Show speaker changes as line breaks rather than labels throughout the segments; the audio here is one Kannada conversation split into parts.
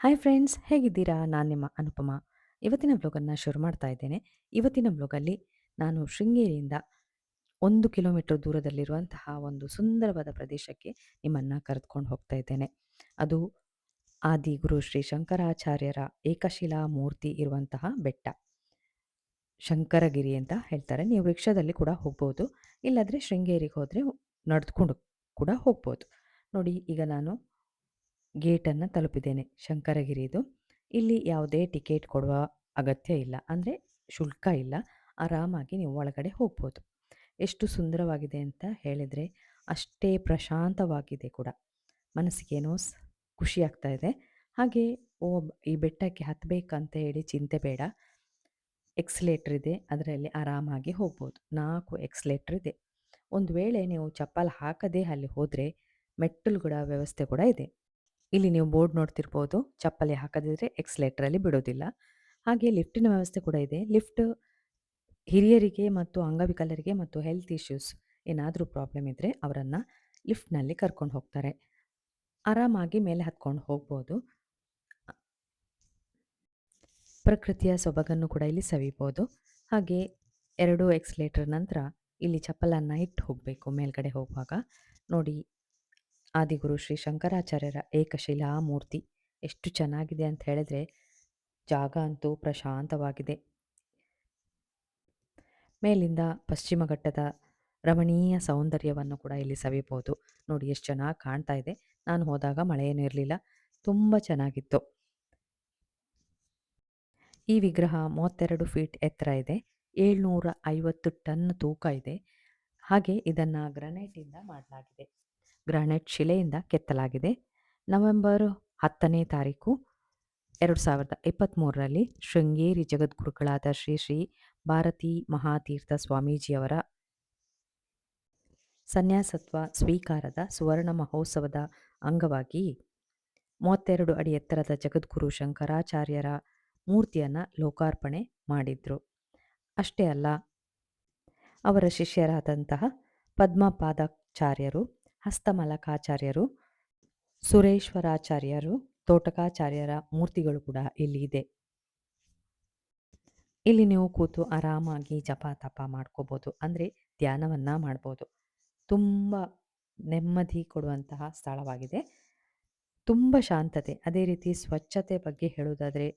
ಹಾಯ್ ಫ್ರೆಂಡ್ಸ್, ಹೇಗಿದ್ದೀರಾ? ನಾನು ನಿಮ್ಮ ಅನುಪಮ. ಇವತ್ತಿನ ವ್ಲಾಗನ್ನು ಶುರು ಮಾಡ್ತಾ ಇದ್ದೇನೆ. ಇವತ್ತಿನ ವ್ಲಾಗಲ್ಲಿ ನಾನು ಶೃಂಗೇರಿಯಿಂದ 1 ಕಿಲೋಮೀಟರ್ ದೂರದಲ್ಲಿರುವಂತಹ ಒಂದು ಸುಂದರವಾದ ಪ್ರದೇಶಕ್ಕೆ ನಿಮ್ಮನ್ನು ಕರೆದುಕೊಂಡು ಹೋಗ್ತಾ ಇದ್ದೇನೆ. ಅದು ಆದಿಗುರು ಶ್ರೀ ಶಂಕರಾಚಾರ್ಯರ ಏಕಶಿಲಾ ಮೂರ್ತಿ ಇರುವಂತಹ ಬೆಟ್ಟ. ಶಂಕರಗಿರಿ ಅಂತ ಹೇಳ್ತಾರೆ. ನೀವು ರಿಕ್ಷಾದಲ್ಲಿ ಕೂಡ ಹೋಗ್ಬೋದು. ಇಲ್ಲಾಂದರೆ ಶೃಂಗೇರಿಗೆ ಹೋದರೆ ನಡೆದುಕೊಂಡು ಕೂಡ ಹೋಗ್ಬೋದು. ನೋಡಿ, ಈಗ ನಾನು ಗೇಟನ್ನು ತಲುಪಿದ್ದೇನೆ ಶಂಕರಗಿರಿದು. ಇಲ್ಲಿ ಯಾವುದೇ ಟಿಕೆಟ್ ಕೊಡುವ ಅಗತ್ಯ ಇಲ್ಲ, ಅಂದರೆ ಶುಲ್ಕ ಇಲ್ಲ. ಆರಾಮಾಗಿ ನೀವು ಒಳಗಡೆ ಹೋಗ್ಬೋದು. ಎಷ್ಟು ಸುಂದರವಾಗಿದೆ ಅಂತ ಹೇಳಿದರೆ ಅಷ್ಟೇ ಪ್ರಶಾಂತವಾಗಿದೆ ಕೂಡ. ಮನಸ್ಸಿಗೇನೋ ಖುಷಿ ಆಗ್ತಾ ಇದೆ. ಹಾಗೆ ಈ ಬೆಟ್ಟಕ್ಕೆ ಹತ್ತಬೇಕಂತ ಹೇಳಿ ಚಿಂತೆ ಬೇಡ. ಎಕ್ಸ್ಲೇಟ್ರ್ ಇದೆ, ಅದರಲ್ಲಿ ಆರಾಮಾಗಿ ಹೋಗ್ಬೋದು. 4 ಎಕ್ಸ್ಲೇಟ್ರ್ ಇದೆ. ಒಂದು ವೇಳೆ ನೀವು ಚಪ್ಪಲ್ ಹಾಕದೇ ಅಲ್ಲಿ ಹೋದರೆ ಮೆಟ್ಟಲುಗಳ ವ್ಯವಸ್ಥೆ ಕೂಡ ಇದೆ. ಇಲ್ಲಿ ನೀವು ಬೋರ್ಡ್ ನೋಡ್ತಿರ್ಬೋದು, ಚಪ್ಪಲಿ ಹಾಕದಿದ್ರೆ ಎಕ್ಸ್ಲೇಟ್ರಲ್ಲಿ ಬಿಡೋದಿಲ್ಲ. ಹಾಗೆ ಲಿಫ್ಟಿನ ವ್ಯವಸ್ಥೆ ಕೂಡ ಇದೆ. ಲಿಫ್ಟ್ ಹಿರಿಯರಿಗೆ ಮತ್ತು ಅಂಗವಿಕಲರಿಗೆ ಮತ್ತು ಹೆಲ್ತ್ ಇಶ್ಯೂಸ್ ಏನಾದರೂ ಪ್ರಾಬ್ಲಮ್ ಇದ್ದರೆ ಅವರನ್ನು ಲಿಫ್ಟ್ನಲ್ಲಿ ಕರ್ಕೊಂಡು ಹೋಗ್ತಾರೆ. ಆರಾಮಾಗಿ ಮೇಲೆ ಹತ್ಕೊಂಡು ಹೋಗ್ಬೋದು. ಪ್ರಕೃತಿಯ ಸೊಬಗನ್ನು ಕೂಡ ಇಲ್ಲಿ ಸವಿಬೋದು. ಹಾಗೆ 2 ಎಕ್ಸ್ಲೇಟರ್ ನಂತರ ಇಲ್ಲಿ ಚಪ್ಪಲನ್ನು ಇಟ್ಟು ಹೋಗಬೇಕು ಮೇಲ್ಗಡೆ ಹೋಗುವಾಗ. ನೋಡಿ, ಆದಿಗುರು ಶ್ರೀ ಶಂಕರಾಚಾರ್ಯರ ಏಕಶಿಲಾ ಮೂರ್ತಿ ಎಷ್ಟು ಚೆನ್ನಾಗಿದೆ ಅಂತ ಹೇಳಿದ್ರೆ, ಜಾಗ ಅಂತೂ ಪ್ರಶಾಂತವಾಗಿದೆ. ಮೇಲಿಂದ ಪಶ್ಚಿಮ ಘಟ್ಟದ ರಮಣೀಯ ಸೌಂದರ್ಯವನ್ನು ಕೂಡ ಇಲ್ಲಿ ಸವಿಬೋದು. ನೋಡಿ ಎಷ್ಟು ಚೆನ್ನಾಗಿ ಕಾಣ್ತಾ ಇದೆ. ನಾನು ಹೋದಾಗ ಮಳೆ ಏನೂ ಇರಲಿಲ್ಲ, ತುಂಬ ಚೆನ್ನಾಗಿತ್ತು. ಈ ವಿಗ್ರಹ 32 ಫೀಟ್ ಎತ್ತರ ಇದೆ, 750 ಟನ್ ತೂಕ ಇದೆ. ಹಾಗೆ ಇದನ್ನು ಗ್ರಾನೈಟಿಂದ ಮಾಡಲಾಗಿದೆ, ಗ್ರಾನೈಟ್ ಶಿಲೆಯಿಂದ ಕೆತ್ತಲಾಗಿದೆ. ನವೆಂಬರ್ 10ನೇ ತಾರೀಕು 2023ರಲ್ಲಿ ಶೃಂಗೇರಿ ಜಗದ್ಗುರುಗಳಾದ ಶ್ರೀ ಶ್ರೀ ಭಾರತೀ ಮಹಾತೀರ್ಥ ಸ್ವಾಮೀಜಿಯವರ ಸನ್ಯಾಸತ್ವ ಸ್ವೀಕಾರದ ಸುವರ್ಣ ಮಹೋತ್ಸವದ ಅಂಗವಾಗಿ 32 ಅಡಿ ಎತ್ತರದ ಜಗದ್ಗುರು ಶಂಕರಾಚಾರ್ಯರ ಮೂರ್ತಿಯನ್ನು ಲೋಕಾರ್ಪಣೆ ಮಾಡಿದ್ರು. ಅಷ್ಟೇ ಅಲ್ಲ, ಅವರ ಶಿಷ್ಯರಾದಂತಹ ಪದ್ಮಪಾದಾಚಾರ್ಯರು, ಹಸ್ತಮಲಕಾಚಾರ್ಯರು, ಸುರೇಶ್ವರಾಚಾರ್ಯರು, ತೋಟಕಾಚಾರ್ಯರ ಮೂರ್ತಿಗಳು ಕೂಡ ಇಲ್ಲಿ ಇದೆ. ಇಲ್ಲಿ ನೀವು ಕೂತು ಆರಾಮಾಗಿ ಜಪ ತಪ ಮಾಡ್ಕೋಬೋದು, ಅಂದರೆ ಧ್ಯಾನವನ್ನು ಮಾಡ್ಬೋದು. ತುಂಬ ನೆಮ್ಮದಿ ಕೊಡುವಂತಹ ಸ್ಥಳವಾಗಿದೆ. ತುಂಬ ಶಾಂತತೆ, ಅದೇ ರೀತಿ ಸ್ವಚ್ಛತೆ ಬಗ್ಗೆ ಹೇಳೋದಾದರೆ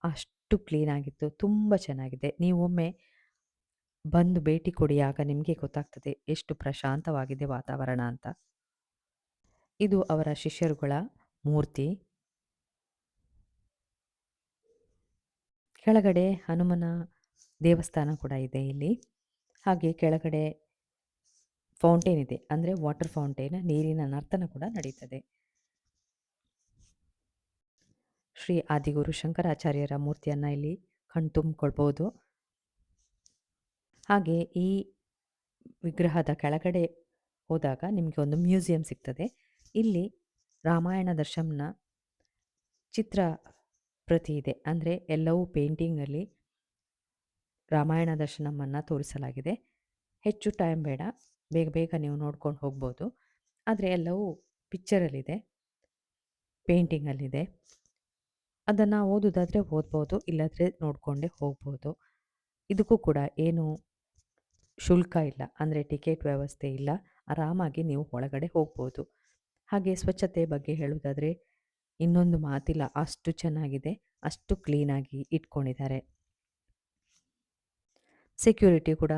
ಅಷ್ಟು ಕ್ಲೀನಾಗಿತ್ತು, ತುಂಬ ಚೆನ್ನಾಗಿದೆ. ನೀವೊಮ್ಮೆ ಬಂದು ಭೇಟಿ ಕೊಡಿ, ಆಗ ನಿಮಗೆ ಗೊತ್ತಾಗ್ತದೆ ಎಷ್ಟು ಪ್ರಶಾಂತವಾಗಿದೆ ವಾತಾವರಣ ಅಂತ. ಇದು ಅವರ ಶಿಷ್ಯರುಗಳ ಮೂರ್ತಿ. ಕೆಳಗಡೆ ಹನುಮನ ದೇವಸ್ಥಾನ ಕೂಡ ಇದೆ ಇಲ್ಲಿ. ಹಾಗೆ ಕೆಳಗಡೆ ಫೌಂಟೇನ್ ಇದೆ, ಅಂದರೆ ವಾಟರ್ ಫೌಂಟೇನ್, ನೀರಿನ ನರ್ತನ ಕೂಡ ನಡೀತದೆ. ಶ್ರೀ ಆದಿಗುರು ಶಂಕರಾಚಾರ್ಯರ ಮೂರ್ತಿಯನ್ನು ಇಲ್ಲಿ ಕಣ್ತುಂಬಿಕೊಳ್ಬೋದು. ಹಾಗೆ ಈ ವಿಗ್ರಹದ ಕೆಳಗಡೆ ಹೋದಾಗ ನಿಮಗೆ ಒಂದು ಮ್ಯೂಸಿಯಂ ಸಿಗ್ತದೆ. ಇಲ್ಲಿ ರಾಮಾಯಣ ದರ್ಶನಂನ ಚಿತ್ರ ಪ್ರತಿ ಇದೆ, ಅಂದರೆ ಎಲ್ಲವೂ ಪೇಂಟಿಂಗಲ್ಲಿ ರಾಮಾಯಣ ದರ್ಶನಮನ್ನು ತೋರಿಸಲಾಗಿದೆ. ಹೆಚ್ಚು ಟೈಮ್ ಬೇಡ, ಬೇಗ ಬೇಗ ನೀವು ನೋಡ್ಕೊಂಡು ಹೋಗ್ಬೋದು. ಆದರೆ ಎಲ್ಲವೂ ಪಿಕ್ಚರಲ್ಲಿದೆ, ಪೇಂಟಿಂಗಲ್ಲಿದೆ. ಅದನ್ನು ಓದೋದಾದರೆ ಓದ್ಬೋದು, ಇಲ್ಲಾಂದರೆ ನೋಡಿಕೊಂಡೇ ಹೋಗ್ಬೋದು. ಇದಕ್ಕೂ ಕೂಡ ಏನು ಶುಲ್ಕ ಇಲ್ಲ, ಅಂದರೆ ಟಿಕೆಟ್ ವ್ಯವಸ್ಥೆ ಇಲ್ಲ. ಆರಾಮಾಗಿ ನೀವು ಒಳಗಡೆ ಹೋಗ್ಬೋದು. ಹಾಗೆ ಸ್ವಚ್ಛತೆ ಬಗ್ಗೆ ಹೇಳೋದಾದರೆ ಇನ್ನೊಂದು ಮಾತಿಲ್ಲ, ಅಷ್ಟು ಚೆನ್ನಾಗಿದೆ, ಅಷ್ಟು ಕ್ಲೀನಾಗಿ ಇಟ್ಕೊಂಡಿದ್ದಾರೆ. ಸೆಕ್ಯೂರಿಟಿ ಕೂಡ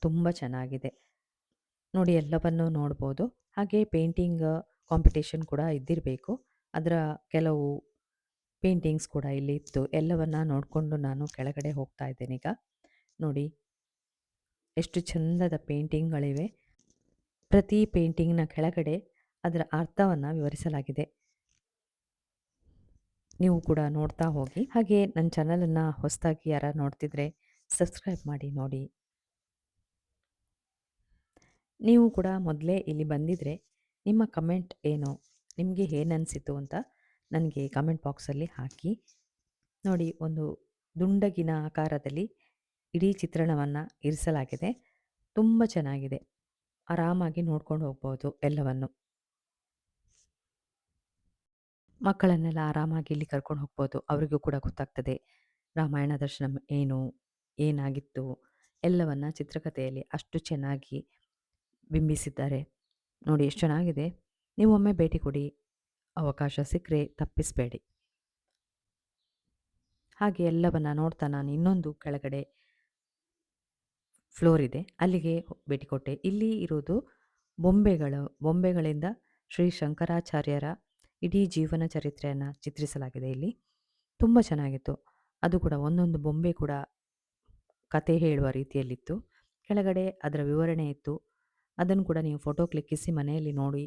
ತುಂಬ ಚೆನ್ನಾಗಿದೆ. ನೋಡಿ, ಎಲ್ಲವನ್ನು ನೋಡ್ಬೋದು. ಹಾಗೆ ಪೇಂಟಿಂಗ್ ಕಾಂಪಿಟೇಷನ್ ಕೂಡ ಇದ್ದಿರಬೇಕು, ಅದರ ಕೆಲವು ಪೇಂಟಿಂಗ್ಸ್ ಕೂಡ ಇಲ್ಲಿ ಇತ್ತು. ಎಲ್ಲವನ್ನು ನೋಡಿಕೊಂಡು ನಾನು ಕೆಳಗಡೆ ಹೋಗ್ತಾ ಇದ್ದೇನೆ ಈಗ. ನೋಡಿ ಎಷ್ಟು ಚಂದದ ಪೇಂಟಿಂಗ್ಗಳಿವೆ. ಪ್ರತಿ ಪೇಂಟಿಂಗ್ನ ಕೆಳಗಡೆ ಅದರ ಅರ್ಥವನ್ನು ವಿವರಿಸಲಾಗಿದೆ. ನೀವು ಕೂಡ ನೋಡ್ತಾ ಹೋಗಿ. ಹಾಗೆ ನನ್ನ ಚಾನಲನ್ನು ಹೊಸದಾಗಿ ಯಾರು ನೋಡ್ತಿದ್ರೆ ಸಬ್ಸ್ಕ್ರೈಬ್ ಮಾಡಿ ನೋಡಿ. ನೀವು ಕೂಡ ಮೊದಲೇ ಇಲ್ಲಿ ಬಂದಿದ್ದರೆ ನಿಮ್ಮ ಕಮೆಂಟ್ ಏನು, ನಿಮಗೆ ಏನು ಅನಿಸಿತು ಅಂತ ನನಗೆ ಕಮೆಂಟ್ ಬಾಕ್ಸಲ್ಲಿ ಹಾಕಿ. ನೋಡಿ, ಒಂದು ದುಂಡಗಿನ ಆಕಾರದಲ್ಲಿ ಇಡೀ ಚಿತ್ರಣವನ್ನು ಇರಿಸಲಾಗಿದೆ. ತುಂಬ ಚೆನ್ನಾಗಿದೆ, ಆರಾಮಾಗಿ ನೋಡ್ಕೊಂಡು ಹೋಗ್ಬೋದು ಎಲ್ಲವನ್ನು. ಮಕ್ಕಳನ್ನೆಲ್ಲ ಆರಾಮಾಗಿ ಇಲ್ಲಿ ಕರ್ಕೊಂಡು ಹೋಗ್ಬೋದು. ಅವರಿಗೂ ಕೂಡ ಗೊತ್ತಾಗ್ತದೆ ರಾಮಾಯಣ ದರ್ಶನಂ ಏನು, ಏನಾಗಿತ್ತು ಎಲ್ಲವನ್ನ ಚಿತ್ರಕಥೆಯಲ್ಲಿ ಅಷ್ಟು ಚೆನ್ನಾಗಿ ಬಿಂಬಿಸಿದ್ದಾರೆ. ನೋಡಿ ಎಷ್ಟು ಚೆನ್ನಾಗಿದೆ. ನೀವೊಮ್ಮೆ ಭೇಟಿ ಕೊಡಿ. ಅವಕಾಶ ಸಿಕ್ಕರೆ ತಪ್ಪಿಸಬೇಡಿ. ಹಾಗೆ ಎಲ್ಲವನ್ನ ನೋಡ್ತಾ ನಾನು ಇನ್ನೊಂದು ಕೆಳಗಡೆ ಫ್ಲೋರ್ ಇದೆ. ಅಲ್ಲಿಗೆ ಭೇಟಿ ಕೊಟ್ಟೆ. ಇಲ್ಲಿ ಇರೋದು ಬೊಂಬೆಗಳಿಂದ ಶ್ರೀ ಶಂಕರಾಚಾರ್ಯರ ಇಡೀ ಜೀವನ ಚರಿತ್ರೆಯನ್ನು ಚಿತ್ರಿಸಲಾಗಿದೆ ಇಲ್ಲಿ. ತುಂಬ ಚೆನ್ನಾಗಿತ್ತು. ಅದು ಕೂಡ ಒಂದೊಂದು ಬೊಂಬೆ ಕೂಡ ಕತೆ ಹೇಳುವ ರೀತಿಯಲ್ಲಿತ್ತು. ಕೆಳಗಡೆ ಅದರ ವಿವರಣೆ ಇತ್ತು. ಅದನ್ನು ಕೂಡ ನೀವು ಫೋಟೋ ಕ್ಲಿಕ್ಕಿಸಿ ಮನೆಯಲ್ಲಿ ನೋಡಿ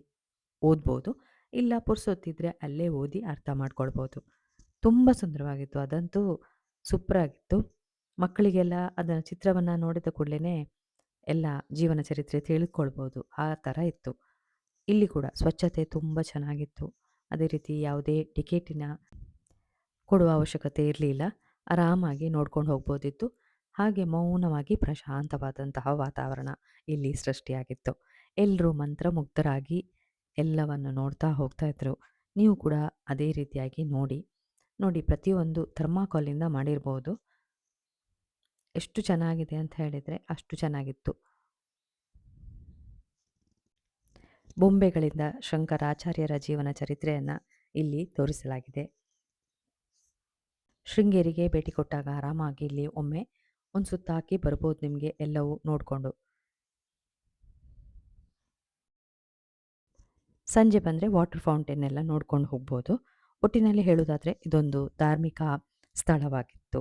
ಓದ್ಬೋದು. ಇಲ್ಲ ಪುರ್ಸೊತ್ತಿದ್ರೆ ಅಲ್ಲೇ ಓದಿ ಅರ್ಥ ಮಾಡ್ಕೊಳ್ಬೋದು. ತುಂಬ ಸುಂದರವಾಗಿತ್ತು. ಅದಂತೂ ಸೂಪರಾಗಿತ್ತು. ಮಕ್ಕಳಿಗೆಲ್ಲ ಅದರ ಚಿತ್ರವನ್ನು ನೋಡಿದ ಕೂಡಲೇ ಎಲ್ಲ ಜೀವನ ಚರಿತ್ರೆ ತಿಳ್ಕೊಳ್ಬೋದು. ಆ ಥರ ಇತ್ತು. ಇಲ್ಲಿ ಕೂಡ ಸ್ವಚ್ಛತೆ ತುಂಬ ಚೆನ್ನಾಗಿತ್ತು. ಅದೇ ರೀತಿ ಯಾವುದೇ ಟಿಕೆಟಿನ ಕೊಡುವ ಅವಶ್ಯಕತೆ ಇರಲಿಲ್ಲ. ಆರಾಮಾಗಿ ನೋಡ್ಕೊಂಡು ಹೋಗ್ಬೋದಿತ್ತು. ಹಾಗೆ ಮೌನವಾಗಿ ಪ್ರಶಾಂತವಾದಂತಹ ವಾತಾವರಣ ಇಲ್ಲಿ ಸೃಷ್ಟಿಯಾಗಿತ್ತು. ಎಲ್ಲರೂ ಮಂತ್ರಮುಗ್ಧರಾಗಿ ಎಲ್ಲವನ್ನು ನೋಡ್ತಾ ಹೋಗ್ತಾ ಇದ್ರು. ನೀವು ಕೂಡ ಅದೇ ರೀತಿಯಾಗಿ ನೋಡಿ. ನೋಡಿ ಪ್ರತಿಯೊಂದು ಥರ್ಮಾಕೋಲಿಂದ ಮಾಡಿರ್ಬೋದು. ಎಷ್ಟು ಚೆನ್ನಾಗಿದೆ ಅಂತ ಹೇಳಿದರೆ ಅಷ್ಟು ಚೆನ್ನಾಗಿತ್ತು. ಬೊಂಬೆಗಳಿಂದ ಶಂಕರಾಚಾರ್ಯರ ಜೀವನ ಚರಿತ್ರೆಯನ್ನು ಇಲ್ಲಿ ತೋರಿಸಲಾಗಿದೆ. ಶೃಂಗೇರಿಗೆ ಭೇಟಿ ಕೊಟ್ಟಾಗ ಆರಾಮಾಗಿ ಇಲ್ಲಿ ಒಮ್ಮೆ ಒಂದು ಸುತ್ತ ಹಾಕಿ ಬರ್ಬೋದು ನಿಮಗೆ ಎಲ್ಲವೂ ನೋಡಿಕೊಂಡು. ಸಂಜೆ ಬಂದರೆ ವಾಟರ್ ಫೌಂಟೇನ್ ಎಲ್ಲ ನೋಡ್ಕೊಂಡು ಹೋಗ್ಬೋದು. ಒಟ್ಟಿನಲ್ಲಿ ಹೇಳೋದಾದರೆ ಇದೊಂದು ಧಾರ್ಮಿಕ ಸ್ಥಳವಾಗಿತ್ತು.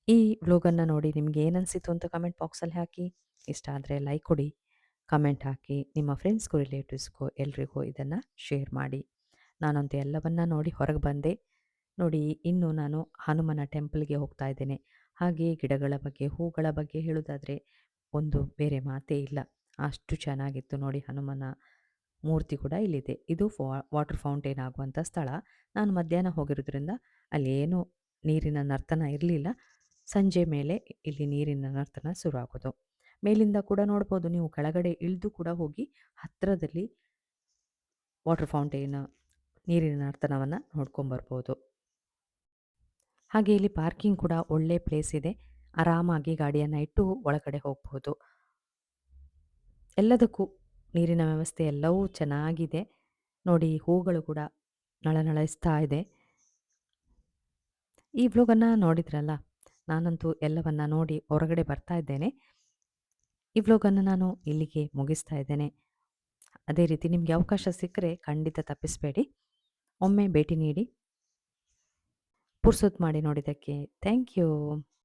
ಈ ವ್ಲೋಗನ್ನು ನೋಡಿ ನಿಮಗೆ ಏನನ್ಸಿತು ಅಂತ ಕಮೆಂಟ್ ಬಾಕ್ಸಲ್ಲಿ ಹಾಕಿ. ಇಷ್ಟ ಆದರೆ ಲೈಕ್ ಕೊಡಿ, ಕಮೆಂಟ್ ಹಾಕಿ, ನಿಮ್ಮ ಫ್ರೆಂಡ್ಸ್ಗೂ ರಿಲೇಟಿವ್ಸ್ಗೂ ಎಲ್ರಿಗೂ ಇದನ್ನು ಶೇರ್ ಮಾಡಿ. ನಾನಂತೂ ಎಲ್ಲವನ್ನ ನೋಡಿ ಹೊರಗೆ ಬಂದೆ. ನೋಡಿ ಇನ್ನು ನಾನು ಹನುಮನ ಟೆಂಪಲ್ಗೆ ಹೋಗ್ತಾ ಇದ್ದೇನೆ. ಹಾಗೆಯೇ ಗಿಡಗಳ ಬಗ್ಗೆ, ಹೂಗಳ ಬಗ್ಗೆ ಹೇಳೋದಾದರೆ ಒಂದು ಬೇರೆ ಮಾತೇ ಇಲ್ಲ. ಅಷ್ಟು ಚೆನ್ನಾಗಿತ್ತು ನೋಡಿ. ಹನುಮನ ಮೂರ್ತಿ ಕೂಡ ಇಲ್ಲಿದೆ. ಇದು ವಾಟರ್ ಫೌಂಟೇನ್ ಆಗುವಂಥ ಸ್ಥಳ. ನಾನು ಮಧ್ಯಾಹ್ನ ಹೋಗಿರೋದ್ರಿಂದ ಅಲ್ಲಿ ಏನೂ ನೀರಿನ ನರ್ತನ ಇರಲಿಲ್ಲ. ಸಂಜೆ ಮೇಲೆ ಇಲ್ಲಿ ನೀರಿನ ನರ್ತನ ಶುರು ಆಗೋದು. ಮೇಲಿಂದ ಕೂಡ ನೋಡ್ಬೋದು ನೀವು. ಕೆಳಗಡೆ ಇಳಿದು ಕೂಡ ಹೋಗಿ ಹತ್ತಿರದಲ್ಲಿ ವಾಟರ್ ಫೌಂಟೇನ್ ನೀರಿನ ನರ್ತನವನ್ನು ನೋಡ್ಕೊಂಬರ್ಬೋದು. ಹಾಗೆ ಇಲ್ಲಿ ಪಾರ್ಕಿಂಗ್ ಕೂಡ ಒಳ್ಳೆ ಪ್ಲೇಸ್ ಇದೆ. ಆರಾಮಾಗಿ ಗಾಡಿಯನ್ನು ಇಟ್ಟು ಒಳಗಡೆ ಹೋಗ್ಬೋದು. ಎಲ್ಲದಕ್ಕೂ ನೀರಿನ ವ್ಯವಸ್ಥೆ ಎಲ್ಲವೂ ಚೆನ್ನಾಗಿದೆ. ನೋಡಿ ಹೂಗಳು ಕೂಡ ನಳನಳಿಸ್ತಾ ಇದೆ. ಈ ವ್ಲಾಗನ್ನು ನೋಡಿದ್ರಲ್ಲ, ನಾನಂತೂ ಎಲ್ಲವನ್ನ ನೋಡಿ ಹೊರಗಡೆ ಬರ್ತಾ ಇದ್ದೇನೆ. ಈ ವ್ಲಾಗನ್ನು ನಾನು ಇಲ್ಲಿಗೆ ಮುಗಿಸ್ತಾ ಇದ್ದೇನೆ. ಅದೇ ರೀತಿ ನಿಮಗೆ ಅವಕಾಶ ಸಿಕ್ಕರೆ ಖಂಡಿತ ತಪ್ಪಿಸಬೇಡಿ. ಒಮ್ಮೆ ಭೇಟಿ ನೀಡಿ. ಪುರ್ಸೊತ್ತು ಮಾಡಿ ನೋಡಿದ್ದಕ್ಕೆ ಥ್ಯಾಂಕ್ ಯು.